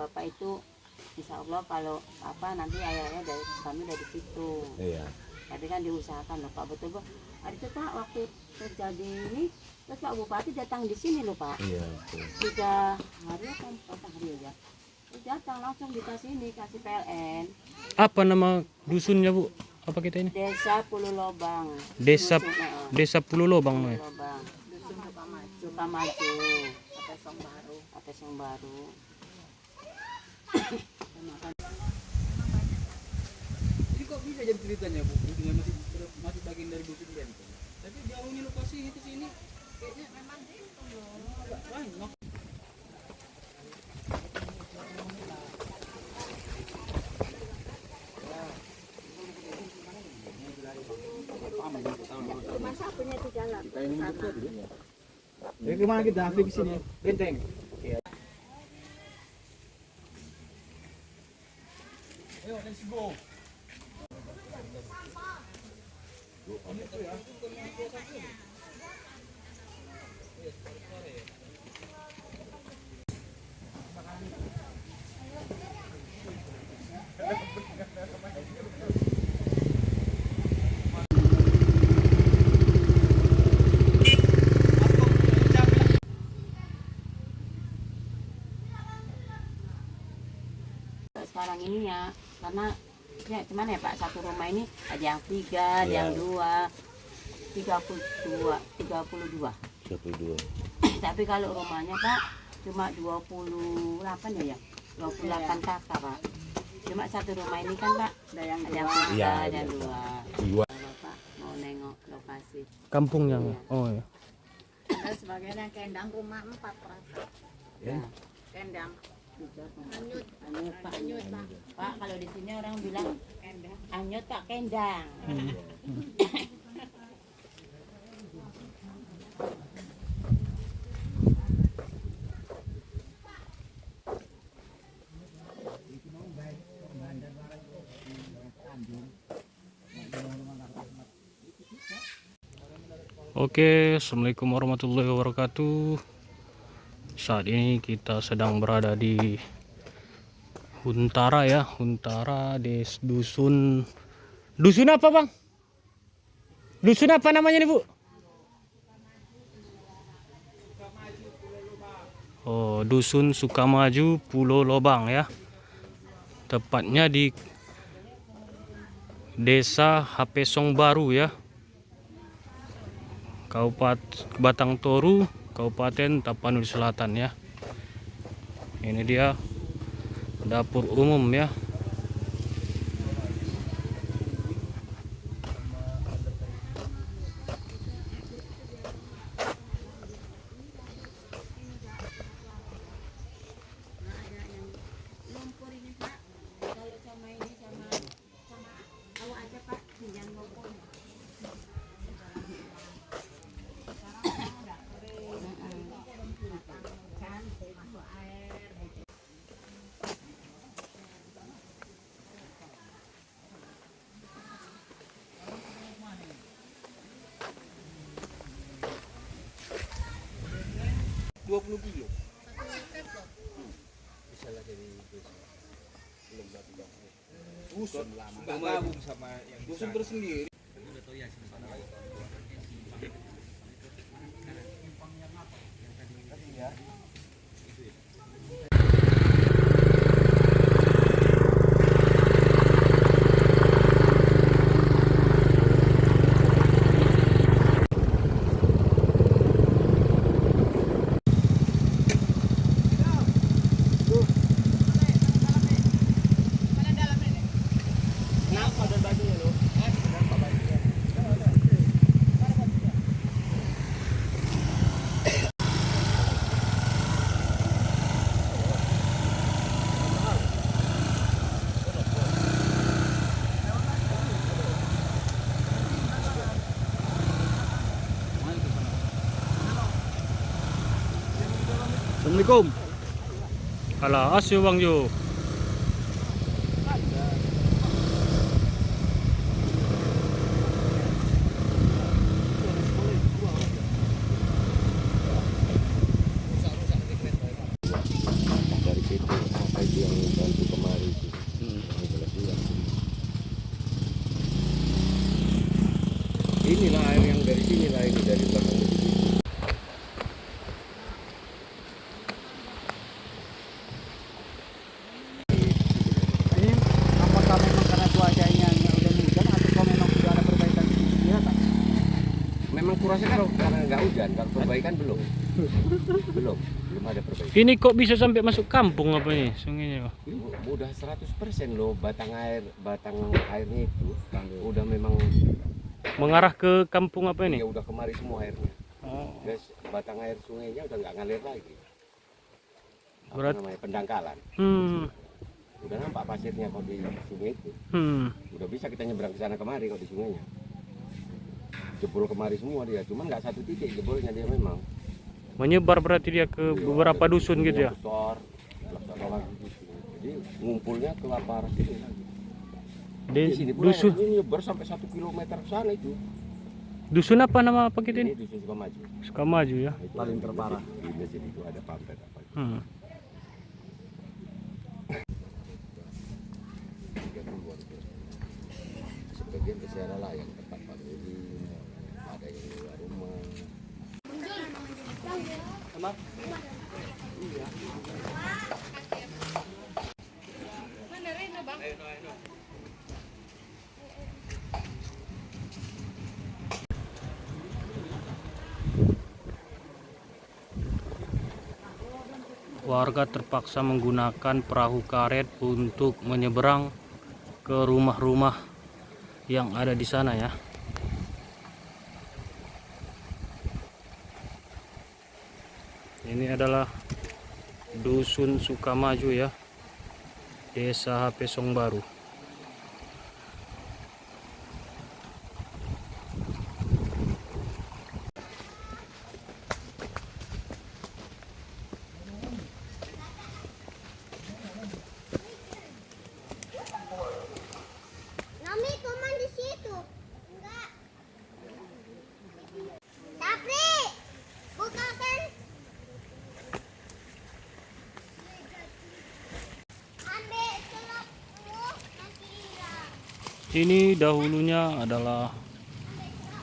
bapak itu insya Allah kalau apa nanti ayahnya dari kami dari situ. Iya. Tapi kan diusahakan loh Pak, betul Pak. Hari itu Pak waktu terjadi ini, terus Pak Bupati datang di sini loh Pak. Iya, betul. 3 hari apa 4 hari aja. Terus datang langsung dikasih ini, kasih PLN. Apa nama dusunnya Bu? Apa kita ini? Desa Pulau Lobang. Desa Dusun, Desa Pulau Lobang Pulau ya. Lobang. Dusun Sukamaju. Atesong Baru. Atesong Baru. Jadi kok bisa jadi ceritanya Bu? Dengan masih bagian dari dusun Benteng. Tapi jauhnya lokasi itu sini kayaknya memang itu loh. Banyak. Masa punya itu jalan. Dari kemana kita? Afif ke sini. Benteng. Ayo, let's go. Sekarang ini ya, karena ya cuman ya Pak, satu rumah ini ada yang 3, ada yang 2, 32. 22. Tapi kalau rumahnya Pak cuma 28 ya, 28 kakak Pak. Cuma satu rumah ini kan Pak ada yang 3, Iya, ada yang iya. 2. Kalau Pak mau nengok lokasi. Kampungnya. Oh ya. Ada sebagian yang kendang rumah 4 perasa. Ya. Kendang. Anyut, anyut Pak, anyut Pak. Pak kalau di sini orang bilang kendang. Anyut Pak, kendang. Oke, assalamualaikum warahmatullahi wabarakatuh. Saat ini kita sedang berada di Huntara ya, Huntara di dusun. Dusun apa Bang? Dusun apa namanya nih Bu? Oh, dusun Sukamaju Pulau Lobang ya. Tepatnya di Desa Hapesong Baru ya. Kabupaten Batang Toru, Kabupaten Tapanuli Selatan ya. Ini dia dapur umum ya. Lumpur ini Pak, kalau sama ini sama awak aja Pak, pinjam lumpur. Kilo. Dusun nggak gabung sama yang dusun tersendiri. Assalamualaikum. Alah, asyo Bang Jo. Dari PT APJ Inilah air yang dari sini lah, ini dari belakang itu. Ini apakah memang karena cuacanya udah hujan atau memang sudah ada perbaikan di sini ya, Pak? Memang kurasa kalau karena nggak hujan, kalau perbaikan belum ada perbaikan. Ini kok bisa sampai masuk kampung apa nih sungainya? Pak? Ini udah 100% loh, batang airnya itu udah memang Mengarah ke kampung apa ini? ya udah kemari semua airnya. Oh, Guys, batang air sungainya udah nggak ngalir lagi. Berat. Namanya pendangkalan. Udah nampak pasirnya kalau di sungai itu. Udah bisa kita nyebrang ke sana kemari kalau di sungainya. Jebol kemari semua dia, cuman nggak satu titik jebolnya dia memang. menyebar berarti dia ke beberapa dusun gitu ya? Besar, lagi gitu. Jadi ngumpulnya ke arah sini lagi. Di Di sini pula dusun, ini nyebar sampai 1 kilometer ke sana itu. dusun apa nama apa gitu Ini ini? dusun Sukamaju. Sukamaju ya. Itu Paling ada terparah. Di masjid itu ada pampet apa. Hmm. Sebagian ke sana lah yang tempat pagudi, ada yang di luar rumah. Warga terpaksa menggunakan perahu karet untuk menyeberang ke rumah-rumah yang ada di sana ya. Ini adalah dusun Sukamaju ya, Desa HP Songbaru. Nami, kuman di situ. Enggak. Sapri, bukakan. Ambil celokmu, nanti hilang. Ini dahulunya adalah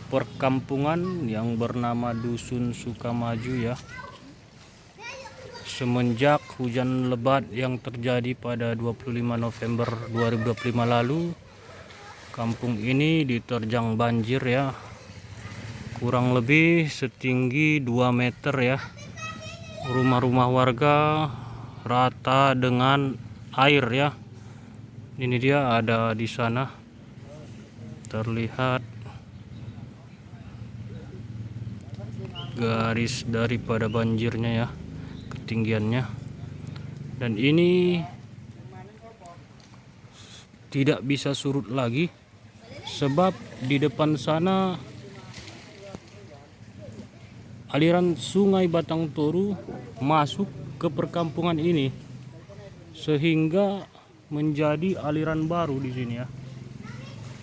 perkampungan yang bernama Dusun Sukamaju ya. Semenjak hujan lebat yang terjadi pada 25 November 2025 lalu, kampung ini diterjang banjir ya. Kurang lebih setinggi 2 meter ya. Rumah-rumah warga rata dengan air ya. Ini dia ada di sana. Terlihat garis daripada banjirnya ya, ketinggiannya. Dan ini tidak bisa surut lagi sebab di depan sana aliran sungai Batang Toru masuk ke perkampungan ini sehingga menjadi aliran baru di sini ya.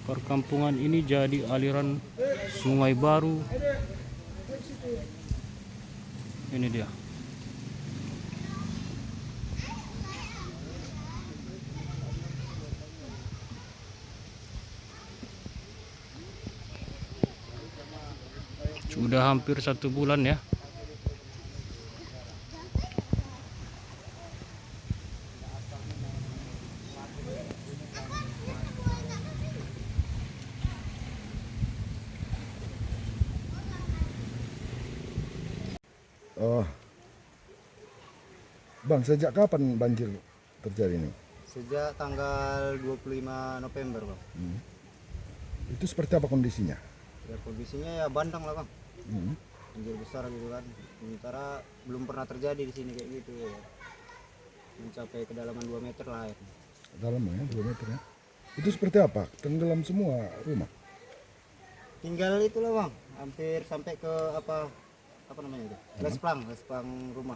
Perkampungan ini jadi aliran sungai baru. Ini dia. Sudah hampir 1 bulan ya. Oh, Bang, sejak kapan banjir terjadi ini? Sejak tanggal 25 November, Bang. Itu seperti apa kondisinya? Ya kondisinya ya bandang lah, Bang. Hmm. Banjir besar gitu kan. Sementara belum pernah terjadi di sini kayak gitu ya. Mencapai kedalaman 2 meter lah airnya. Dalam ya, 2 meter ya. Itu seperti apa? Tenggelam semua rumah? Tinggal itulah, Bang. Hampir sampai ke apa namanya itu? Lesplang rumah.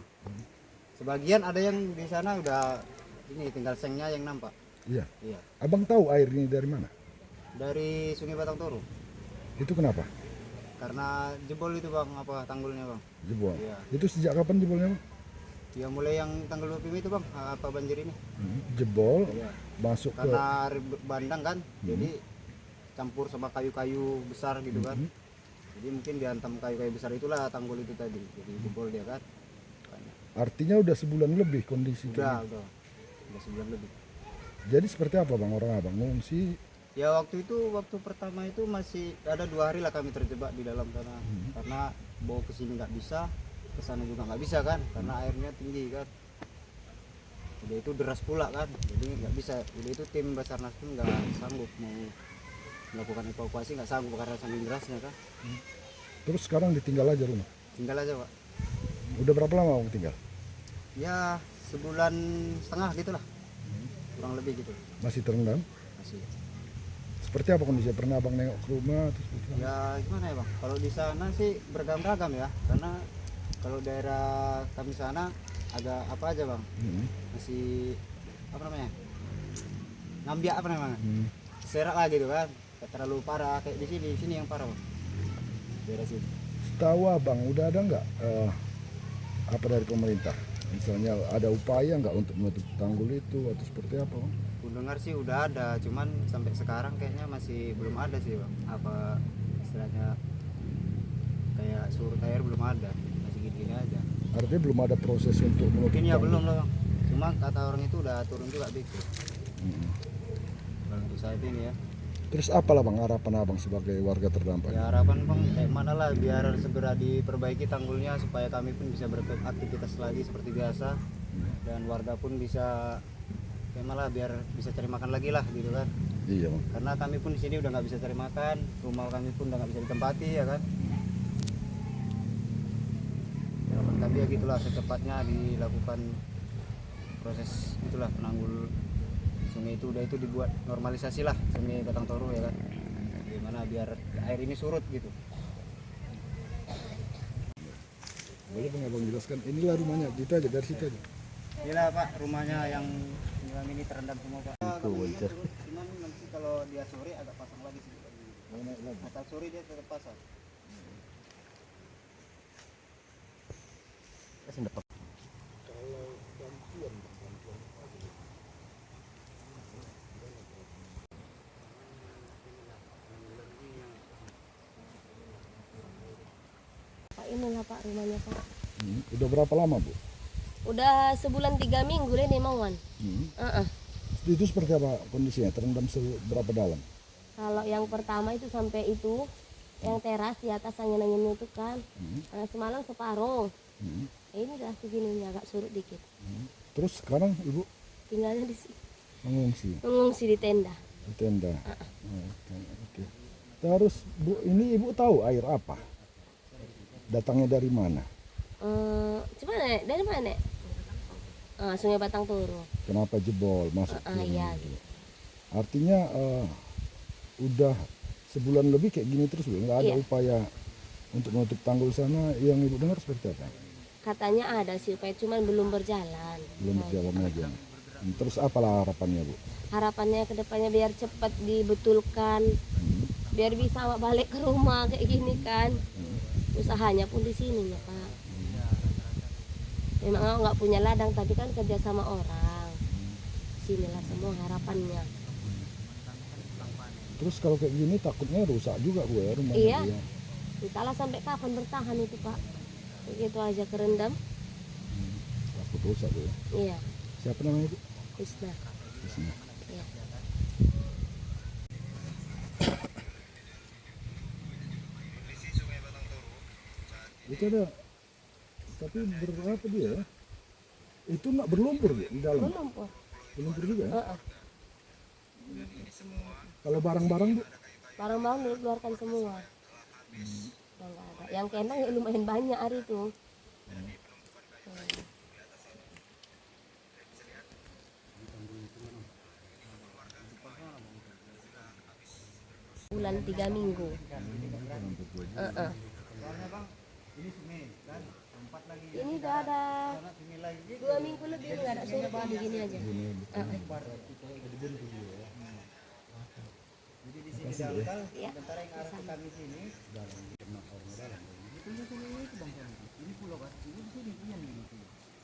Sebagian ada yang di sana udah ini tinggal sengnya yang nampak. Iya. Iya. Abang tahu air ini dari mana? Dari Sungai Batang Toru. Itu kenapa? Karena jebol itu, Bang, tanggulnya, Bang. Jebol. Iya. Itu sejak kapan jebolnya, Bang? Ya mulai yang tanggal 25 itu, Bang, banjir ini. Jebol, Iya. masuk ke... Karena bandang kan, jadi campur sama kayu-kayu besar gitu kan. Jadi mungkin dihantam kayu-kayu besar itulah tanggul itu tadi. Jadi jebol dia kan. Artinya udah sebulan lebih kondisi kayak Udah sebulan lebih. Jadi seperti apa bang orang abang ngungsi? Ya waktu pertama itu masih ada 2 hari lah kami terjebak di dalam sana. Karena bawa ke sini nggak bisa, ke sana juga nggak bisa kan, karena airnya tinggi kan. Udah itu deras pula kan, jadi nggak bisa. Udah itu tim Basarnas pun nggak sanggup mau melakukan evakuasi, nggak sanggup karena saking derasnya kan. Terus sekarang ditinggal aja rumah? Tinggal aja pak. Udah berapa lama bang tinggal? Ya sebulan setengah gitulah, kurang lebih gitu. Masih terendam? Masih. Seperti apa kondisinya? Pernah abang nengok ke rumah? Terus Ya gimana ya bang, kalau di sana sih beragam-ragam ya, karena kalau daerah kami sana agak apa aja bang, masih apa namanya, ngambiak apa namanya, serak lah gitu kan, gak terlalu parah kayak di sini yang parah bang, daerah sini. Setahu abang udah ada nggak apa dari pemerintah? Misalnya ada upaya nggak untuk menutup tanggul itu atau seperti apa bang? Aku dengar sih udah ada, cuman sampai sekarang kayaknya masih belum ada sih bang, apa istilahnya kayak surut air belum ada, masih gini-gini aja. Artinya belum ada proses untuk menutup Mungkin ya tanggul? belum lah bang, cuma kata orang itu udah turun juga dikit. Kalau untuk saat ini ya. Terus apalah bang harapan abang sebagai warga terdampak? Ya harapan bang kayak mana lah biar segera diperbaiki tanggulnya supaya kami pun bisa beraktivitas lagi seperti biasa, dan warga pun bisa kayak malah biar bisa cari makan lagi lah gitu kan. Iya bang. Karena kami pun di sini udah nggak bisa cari makan, rumah kami pun udah nggak bisa ditempati ya kan. Harapan kami ya gitulah, secepatnya dilakukan proses itulah penanggul sungai itu, udah itu dibuat normalisasi lah sungai Batang Toru ya kan, gimana biar air ini surut gitu. Boleh bang abang jelaskan, inilah rumahnya, kita aja dari situ aja. Inilah pak rumahnya yang ini terendam semua pak. Cuman nanti kalau dia sore agak pasang lagi sedikit lagi. Asal sore dia tetap pasang. Pak, inilah Pak rumahnya Pak. Udah berapa lama bu? Udah sebulan 3 minggu deh nih Mauan. Itu seperti apa kondisinya? Terendam seberapa dalam? Kalau yang pertama itu sampai itu, yang teras di atas angin-anginnya itu kan, semalam separuh. Ini udah segini agak surut dikit. Terus sekarang ibu Tinggalnya di sini, mengungsi di tenda. di tenda. Oke. Terus bu, ini ibu tahu air apa? Datangnya dari mana? Coba nek, dari mana nek? Sungai Batang Toru. Kenapa jebol masuk ke rumah Iya itu? gitu. Artinya udah sebulan lebih kayak gini terus bu, nggak ada Iya. upaya untuk menutup tanggul sana. Yang ibu dengar seperti apa? Katanya ada sih upaya, cuman belum berjalan. Belum berjalan aja. Terus apalah harapannya bu? Harapannya ke depannya biar cepat dibetulkan, biar bisa balik ke rumah kayak gini kan. Usahanya pun di sini ya Pak. Memang aku nggak punya ladang tapi kan kerja sama orang. Sinilah semua harapannya. Terus kalau kayak gini takutnya rusak juga bu ya rumahnya. Iya. dia. Entahlah sampai kapan bertahan itu Pak. Begitu aja kerendam. Takut rusak bu ya. Iya, Siapa namanya bu? Kusna. Di sini. Iya. Itu ada, tapi berapa dia ya? Itu nggak berlumpur bu di dalam? Belum Po. Berlumpur juga ya? Heeh. Kalau barang-barang bu? Barang-barang dikeluarkan semua. Yang nggak ada. Yang kendang ya lumayan banyak hari itu. Bulan 3 minggu. Heeh. Ini udah ada 2 minggu lebih nggak ada surut begini aja.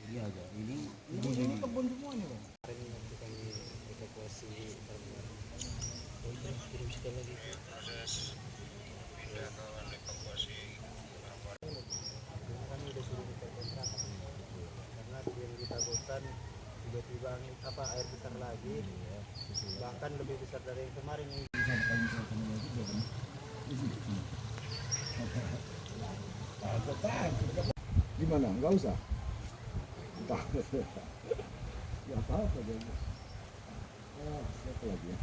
Ya. Karena yang ditakutkan tiba-tiba air besar lagi, bahkan lebih besar dari yang kemarin. Gimana? Enggak usah. Entah. Ya apa-apa jadi. Siapa lagi ya?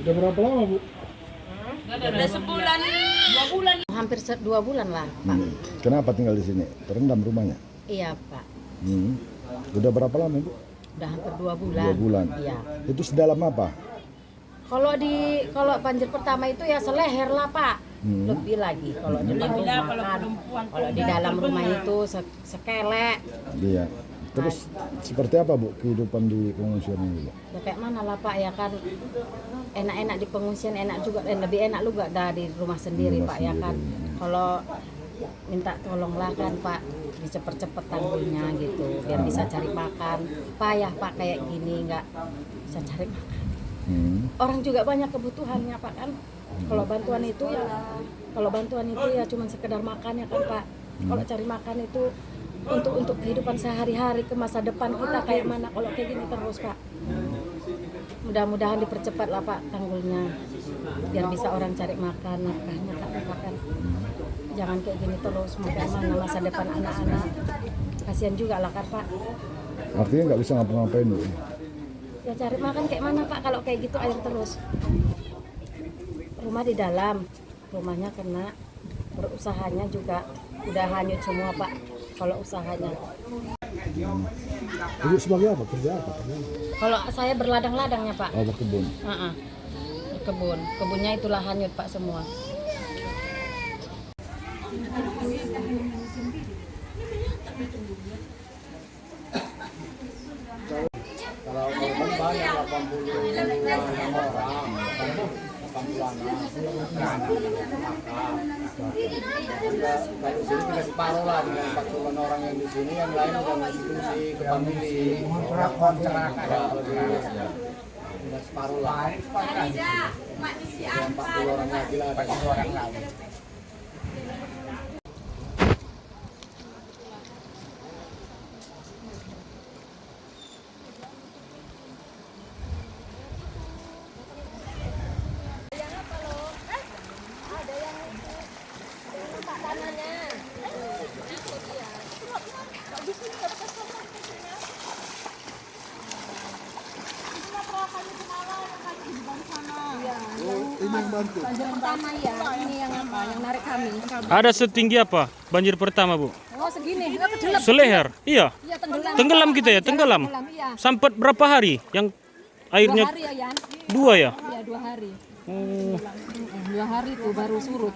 Sudah berapa lama, Bu? Udah sebulan, 2 bulan. Hampir 2 bulan lah, Pak. Kenapa tinggal di sini? Terendam rumahnya? Iya, Pak. Udah berapa lama, Bu? Udah hampir 2 bulan. 2 bulan. Iya. Itu sedalam apa? Kalau banjir pertama itu ya seleher lah, Pak. Lebih lagi kalau di dalam rumah kan. Kalau di dalam rumah itu sekelek. Iya. Terus seperti apa, Bu, kehidupan di pengungsian ini, Bu? Ya kayak mana lah, Pak, ya kan enak-enak di pengungsian, enak juga, lebih enak juga dari rumah sendiri, Pak, ya kan. Kalau minta tolonglah kan, Pak, dicepet-cepet tanggulnya gitu, biar bisa cari makan. Payah, Pak, kayak gini nggak bisa cari makan. Orang juga banyak kebutuhannya, Pak, kan. Kalau bantuan itu ya cuma sekedar makan ya kan, Pak. Kalau cari makan itu untuk kehidupan sehari-hari, ke masa depan kita kayak mana kalau kayak gini terus, Pak. Mudah-mudahan dipercepat lah, Pak, tanggulnya biar bisa orang cari makan, nafkahnya kan. Jangan kayak gini terus, mau kayak mana masa depan anak-anak. Kasihan juga lah kan, Pak. Artinya nggak bisa ngapa-ngapain, Bu? Ya cari makan kayak mana, Pak, kalau kayak gitu air terus. Rumah di dalam, rumahnya kena, berusahanya juga udah hanyut semua, Pak, kalau usahanya. Ibu sebagai apa? Kerja apa? Kalau saya berladang-ladangnya, Pak. Oh, berkebun. Berkebun. Kebunnya itulah hanyut, Pak, semua. Kalau korban banyak 86 orang, 80 anak. Kalau di sini tinggal separuh lah dengan 40 orang yang di sini, yang lain udah ngungsi ke famili. Udah separuh lah. 40 orang lagi lah, 40 orang lagi. Ini yang bantu. Pertama ya, ini yang narik kami. Ada setinggi apa banjir pertama, Bu? Oh, segini, kejelap. Seleher? Iya. Iya, tenggelam. Tenggelam kita ya, tenggelam. Iya. Sampai berapa hari yang 2 airnya? hari ya, Yan. 2 ya? Iya, 2 hari. Oh. 2 hari tuh baru surut.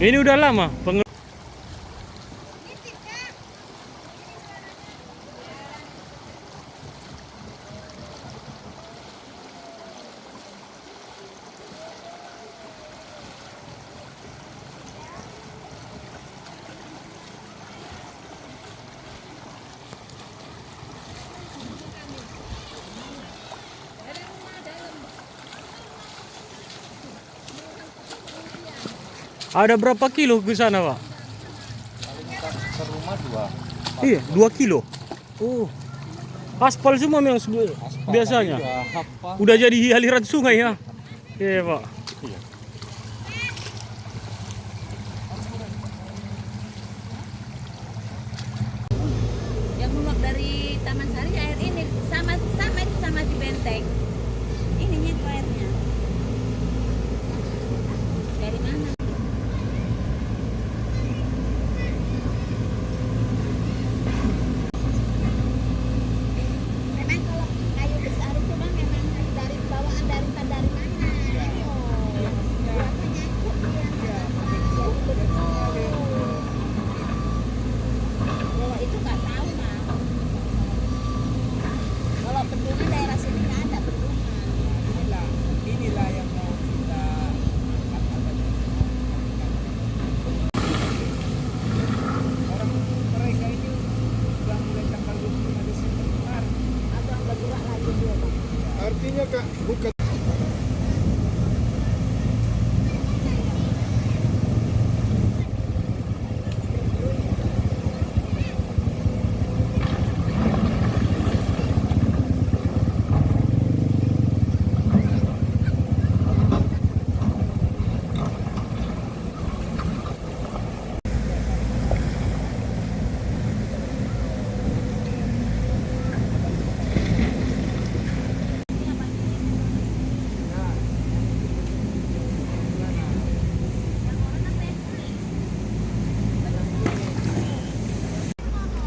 Ini udah lama Ada berapa kilo ke sana, Pak? Ke rumah 2. Iya, 2 kilo. Oh. Aspal semua memang biasanya. Udah jadi aliran sungai ya. Iya, Pak. Yang meluap dari Taman Sari air ini sama genteng. Ininya itu airnya. Dari mana? Memang kalau kayu besar itu mah memang dari bawaan dari mana? Ayo. Berapa nyangkut dia? Kalau itu nggak tahu mah. Kalau bendungan daerah sini nggak ada bendungan. Inilah yang mau kita orang mereka ini sudah mulai tanggal 25 Desember kemarin. Ada yang bergerak lagi dia Pak. Artinya Kak, bukan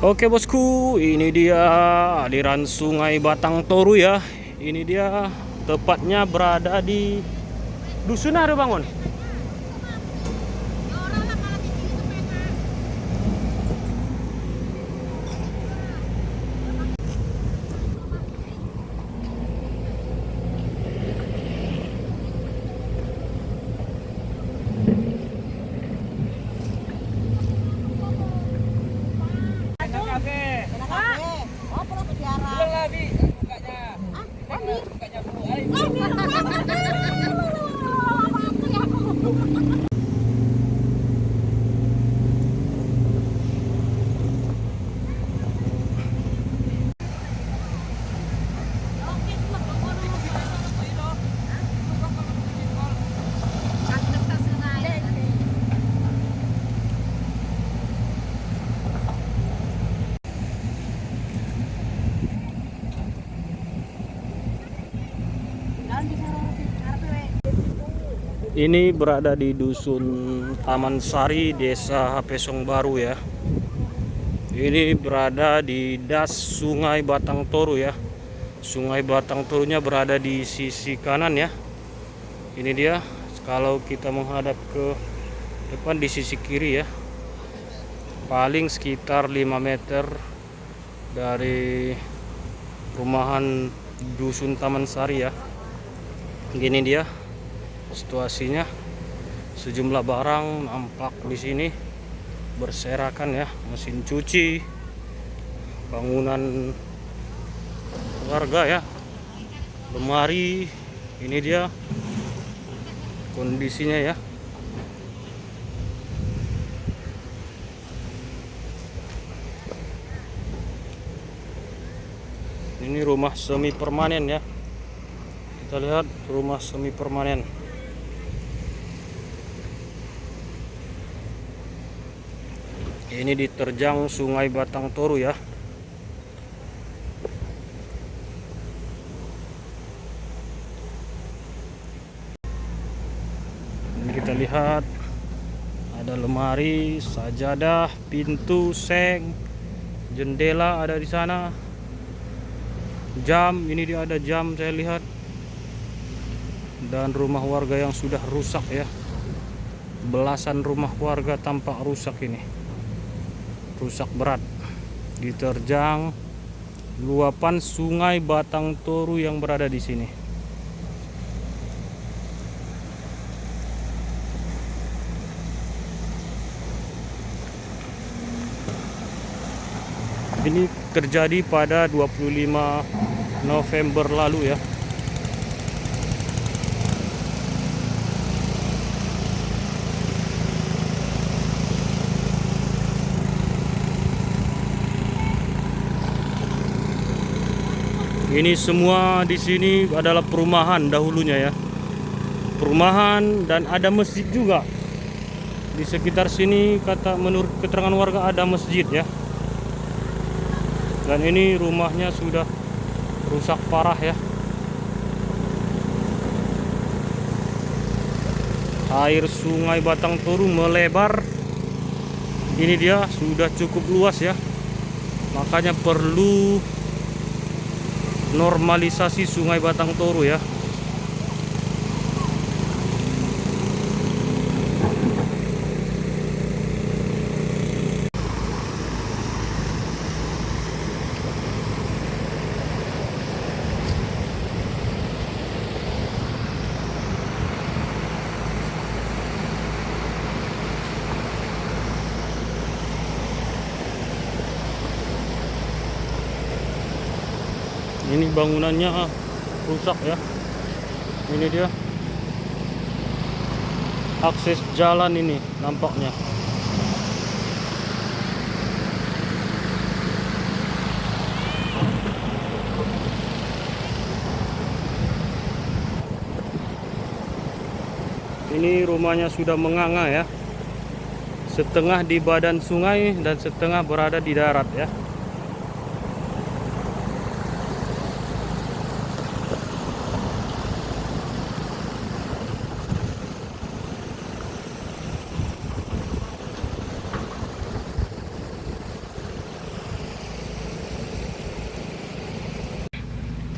Oke bosku, ini dia aliran Sungai Batang Toru ya. Ini dia tepatnya berada di Dusun Are Bangun. Oh, pulau penjara. Bilang lah Bi, bukanya. Bukanya dulu. Ayo. Ini berada di Dusun Taman Sari, Desa Pesong Baru ya. Ini berada di das Sungai Batang Toru ya. Sungai Batang Torunya berada di sisi kanan ya. Ini dia. Kalau kita menghadap ke depan di sisi kiri ya. Paling sekitar 5 meter dari rumahan Dusun Taman Sari ya. Gini dia situasinya, sejumlah barang nampak di sini berserakan ya, mesin cuci, bangunan warga ya, lemari. Ini dia kondisinya ya. Ini rumah semi permanen ya. Kita lihat rumah semi permanen. Ini diterjang Sungai Batang Toru ya. Ini kita lihat ada lemari, sajadah, pintu, seng, jendela ada di sana. Jam, ini dia ada jam saya lihat. Dan rumah warga yang sudah rusak ya. Belasan rumah warga tampak rusak ini. Rusak berat, diterjang luapan Sungai Batang Toru yang berada di sini. Ini terjadi pada 25 November lalu ya. Ini semua di sini adalah perumahan dahulunya ya. Perumahan dan ada masjid juga. Di sekitar sini menurut keterangan warga ada masjid ya. Dan ini rumahnya sudah rusak parah ya. air Sungai Batang Toru melebar. Ini dia sudah cukup luas ya, makanya perlu normalisasi Sungai Batang Toru ya. Ini bangunannya rusak ya. Ini dia akses jalan ini nampaknya. Ini rumahnya sudah menganga ya. Setengah di badan sungai dan setengah berada di darat ya.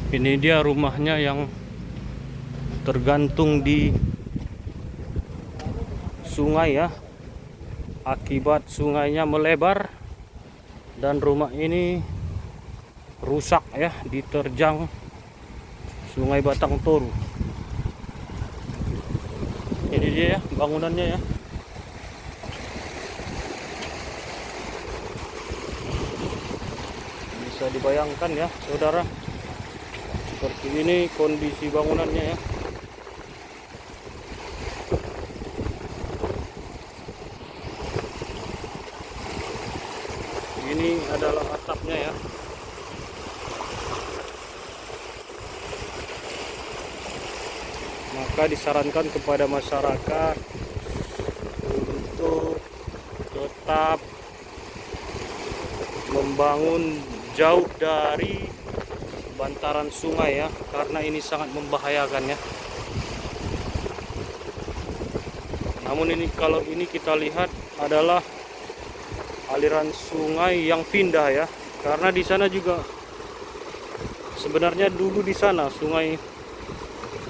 Ini dia rumahnya yang tergantung di sungai ya. Akibat sungainya melebar dan rumah ini rusak ya, diterjang Sungai Batang Toru. Ini dia ya bangunannya ya. Bisa dibayangkan ya saudara, seperti ini kondisi bangunannya ya. Ini adalah atapnya ya. Maka disarankan kepada masyarakat untuk tetap membangun jauh dari bantaran sungai ya, karena ini sangat membahayakan ya. Namun ini kalau ini kita lihat adalah aliran sungai yang pindah ya, karena di sana juga sebenarnya dulu di sana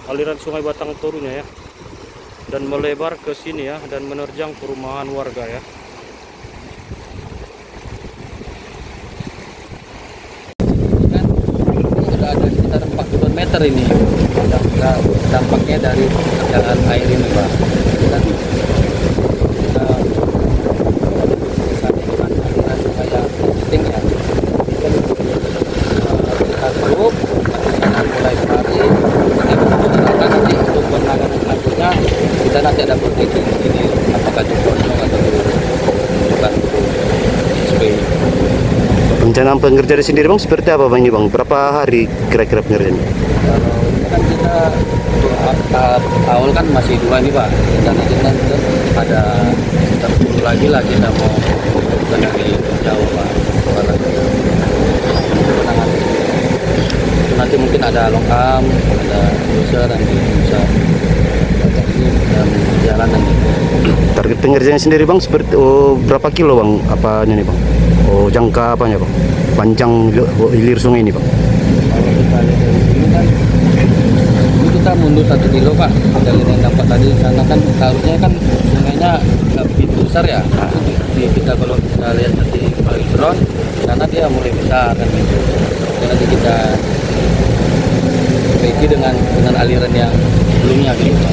aliran Sungai Batang Torunya ya, dan melebar ke sini ya, dan menerjang perumahan warga ya. Sudah ada sekitar 40 meter ini dampaknya dari jalan air ini Pak. Dan mulai kemarin nanti untuk penanganan selanjutnya kita nanti ada proteksi ini, apakah di Pondok atau bukan SPI. Rencana pengerjaan sendiri Bang seperti apa Bang ini Bang? Berapa hari kira-kira pengerjaannya? Kalau ini kan kita tahap awal kan masih 2 nih Pak. Kita nanti kan ada sekitar 10 lagi lah kita mau dari jauh Pak. Karena nanti mungkin ada longkam, ada doser, nanti bisa ini jalan nanti. Target pengerjaannya sendiri Bang seperti berapa kilo Bang? Apanya nih Bang? Jangka apanya Bang? Panjang hilir sungai ini Bang? Kalau kita lihat dari sini kan ini kita mundur 1 kilo Pak. Kita lihat yang dampak tadi sana kan harusnya kan sungainya nggak begitu besar ya. Kita kalau kita lihat dari drone sana dia mulai besar kan gitu. Nanti kita perbaiki dengan aliran yang sebelumnya gitu.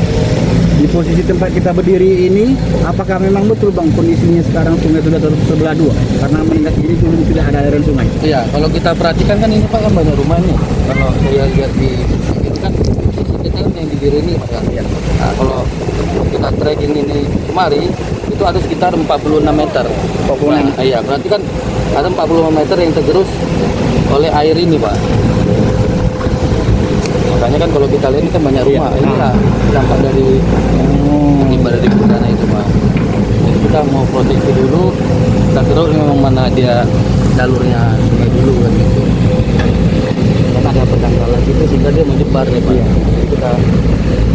Di posisi tempat kita berdiri ini, apakah memang betul Bang kondisinya sekarang sungai sudah terbelah dua? Karena mengingat ini dulu tidak ada aliran sungai. Iya, kalau kita perhatikan kan ini Pak kan banyak rumah nih. Kalau saya lihat di ini kan posisi kita yang di diri ini Pak ya. Nah, kalau kita tracking ini kemari itu ada sekitar 46 meter. 46. Iya, berarti kan ada 45 meter yang tergerus oleh air ini Pak. Makanya kan kalau kita lihat ini kan banyak rumah. Ini lah dampak dari akibat dari bencana itu Pak. Jadi kita mau proteksi dulu, kita terus memang mana dia jalurnya sungai dulu kan gitu. Karena ada pendangkalan gitu sehingga dia menyebar ya Pak. Jadi kita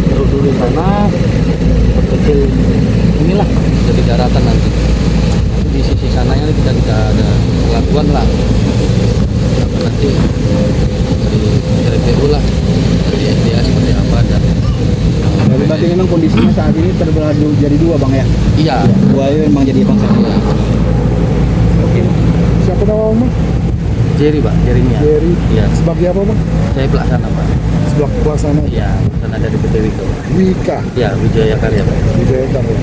terus dulu dulu sana, kecil inilah jadi daratan nanti. Di sisi sananya kita tidak ada pelabuhan lah. Nanti dari RPU lah, dari SDS seperti apa dan. Berarti memang kondisinya saat ini terbelah jadi dua bang ya? Iya. Dua itu memang jadi bangsa. Iya. Oke. Siapa nama bang? Jerry pak, Jerry-nya. Jerry. Iya. Sebagai apa bang? Saya pelaksana pak. Sebelah pelaksana. Iya, pelaksana dari PT Wiko. Wika. Iya, Wijaya Karya pak. Wijaya Karya.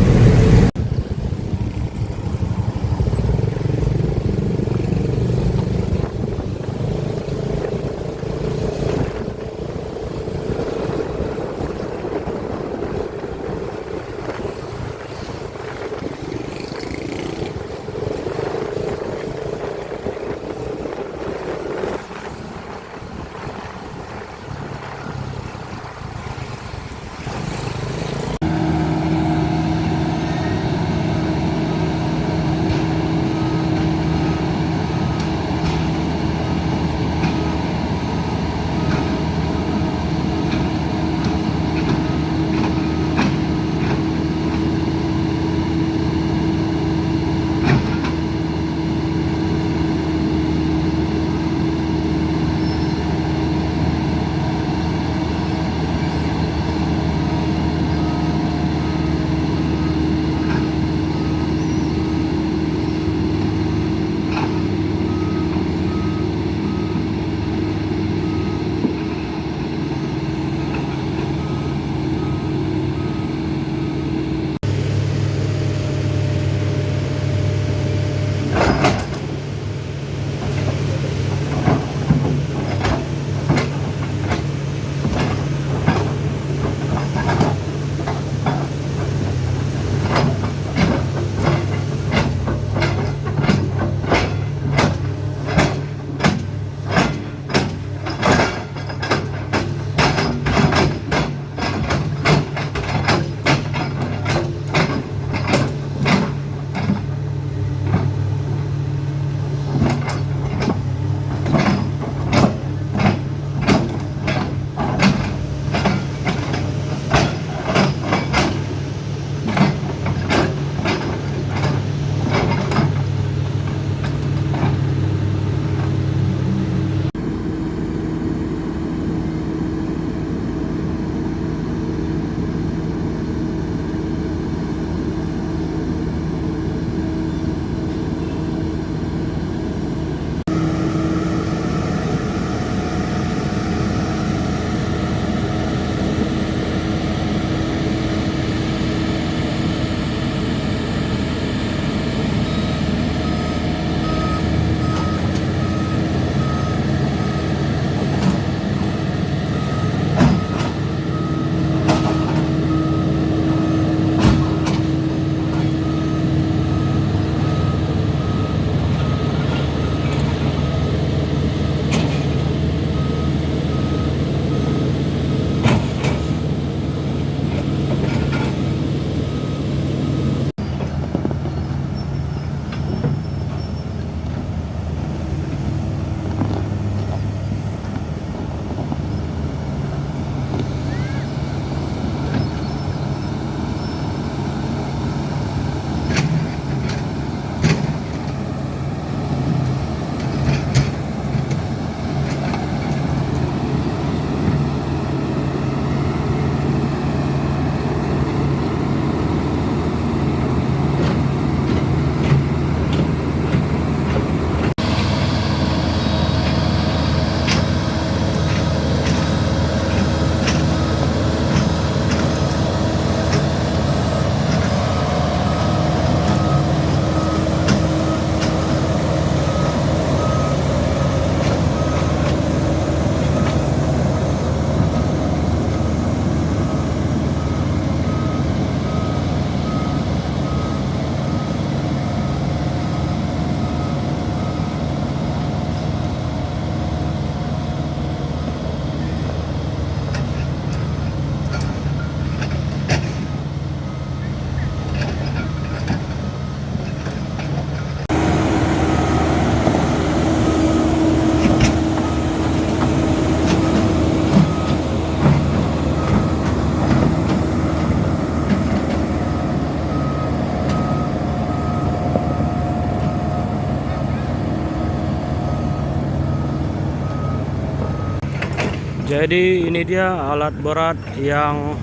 Jadi ini dia alat berat yang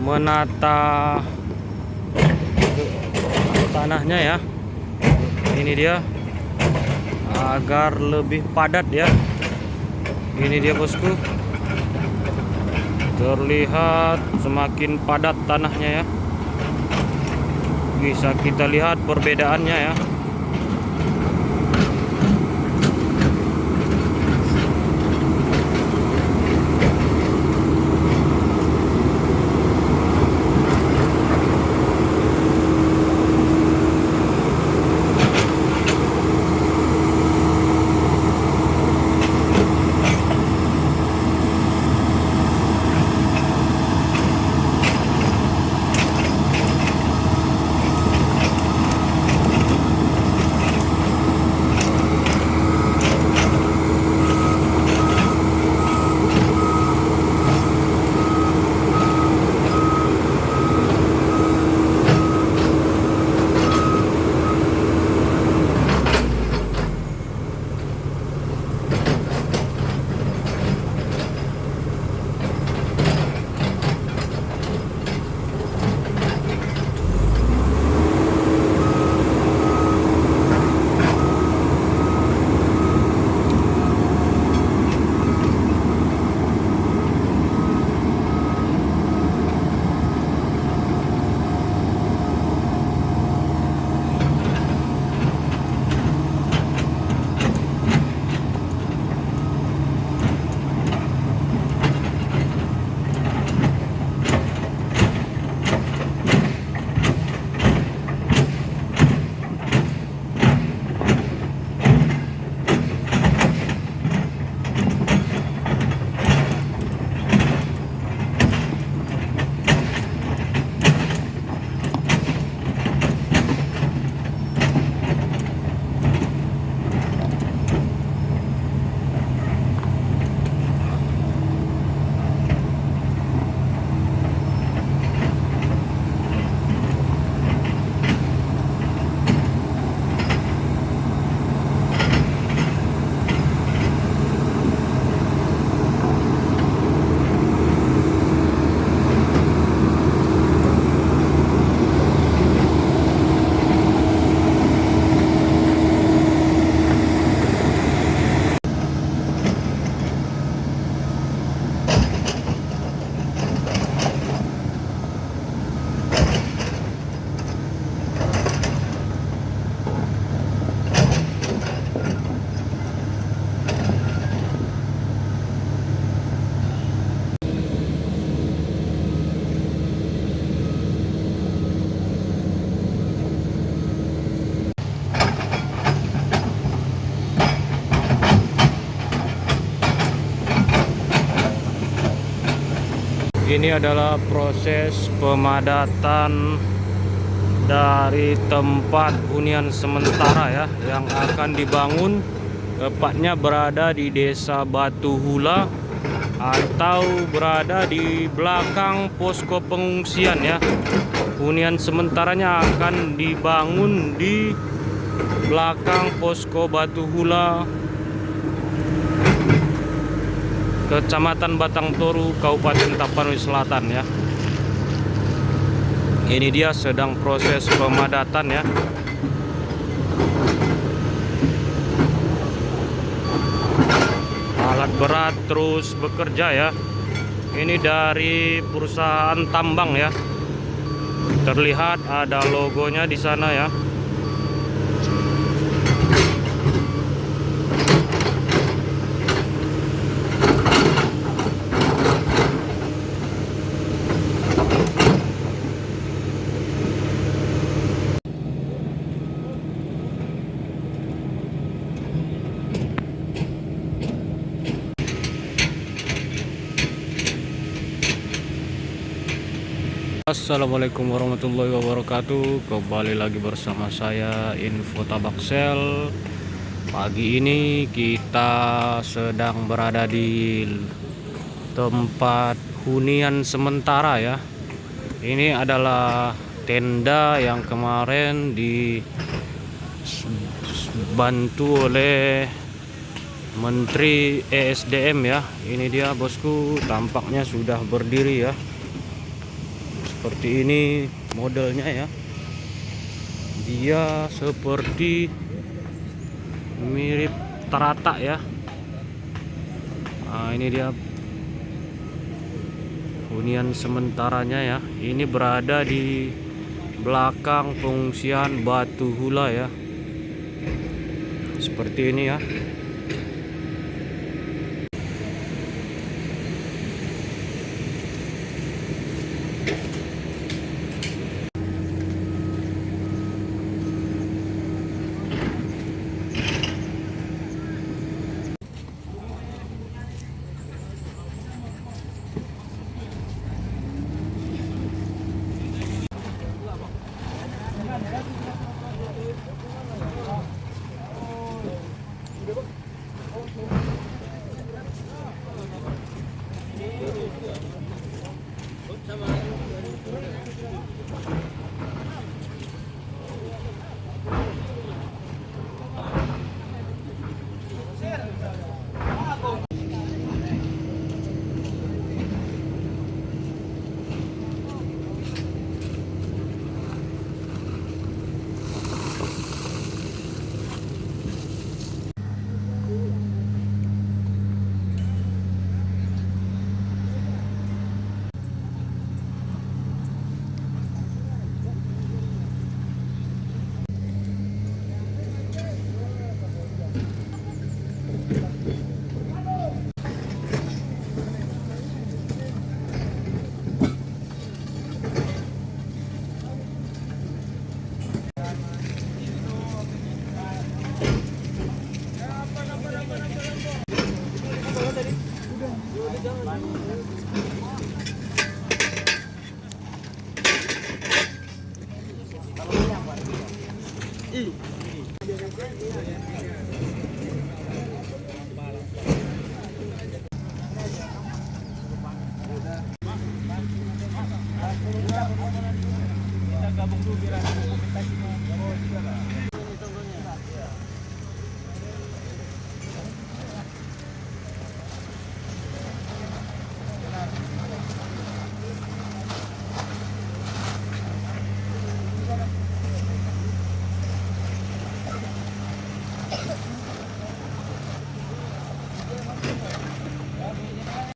menata tanahnya ya. Ini dia agar lebih padat ya. Ini dia bosku, terlihat semakin padat tanahnya ya. Bisa kita lihat perbedaannya ya. Ini adalah proses pemadatan dari tempat hunian sementara ya yang akan dibangun, tepatnya berada di Desa Batu Hula atau berada di belakang posko pengungsian ya. Hunian sementaranya akan dibangun di belakang posko Batu Hula, Kecamatan Batang Toru, Kabupaten Tapanuli Selatan ya. Ini dia sedang proses pemadatan ya. Alat berat terus bekerja ya. Ini dari perusahaan tambang ya. Terlihat ada logonya di sana ya. Assalamualaikum warahmatullahi wabarakatuh. Kembali lagi bersama saya Info Tabaksel. Pagi ini kita sedang berada di tempat hunian sementara ya. Ini adalah tenda yang kemarin dibantu oleh Menteri ESDM ya. Ini dia bosku, tampaknya sudah berdiri ya. Seperti ini modelnya ya. Dia seperti mirip terata ya. Nah, ini dia hunian sementaranya ya. Ini berada di belakang pengungsian Batu Hula ya. Seperti ini ya.